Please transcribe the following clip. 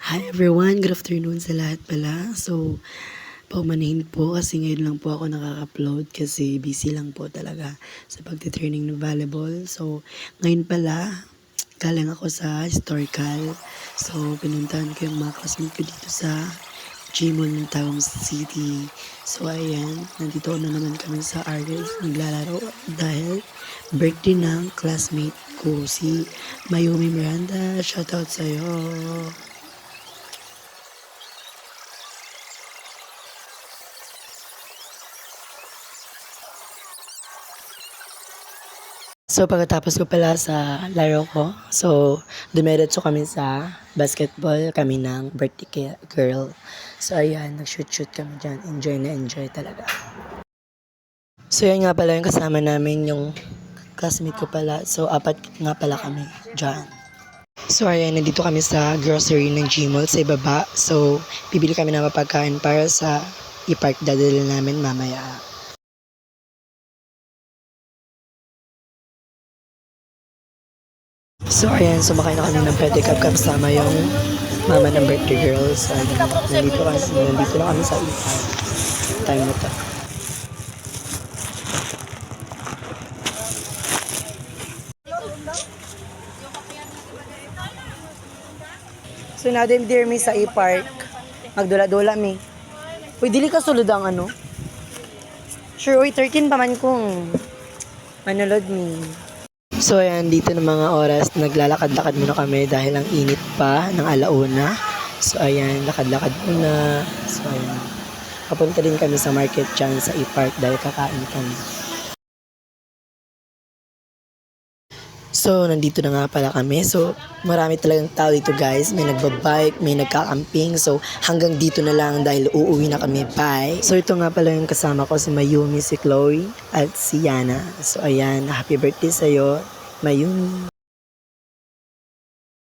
Hi everyone, good afternoon sa lahat pala. So, paumanhin po kasi ngayon lang po ako nakaka-upload kasi busy lang po talaga sa pagtitraining ng volleyball. So, ngayon pala, galing ako sa historical. So, pinuntahan ko yung mga classmate ko dito sa Gmall ng Tawang City. So, ayan, nandito na naman kami sa Argos naglalaro dahil birthday ng classmate ko, si Mayumi Miranda. Shoutout sa'yo! So, pagkatapos ko pala sa laro ko, so, dumiretso kami sa basketball, kami ng birthday girl. So, ayan, nag-shoot kami dyan. Enjoy na enjoy talaga. So, yan nga pala yung kasama namin, yung classmate ko pala. So, apat nga pala kami dyan. So, ayan, nandito kami sa grocery ng Gmall sa ibaba. So, bibili kami ng mapagkain para sa i-park dadali namin mamaya. So ayan, sumakay na kami ng pedicab kasama yung mama ng birthday girl. So ayan, nandito na kami sa ipan. Time na to. So nadim dear mi sa e-park. Magdula-dula mi. Uy, dili ka sulod ang ano? Sure, uy, 13 pa man kung manulod mi. So ayan, dito ng mga oras, naglalakad-lakad muna kami dahil ang init pa ng alauna. So ayan, lakad-lakad muna. So ayan, papunta din kami sa market dyan sa e-park dahil kakain kami. So, nandito na nga pala kami. So, marami talagang tao dito guys. May nagbabike, may nagkakamping. So, hanggang dito na lang dahil uuwi na kami. Bye! So, ito nga pala yung kasama ko, si Mayumi, si Chloe, at si Yana. So, ayan, happy birthday sa'yo, Mayumi.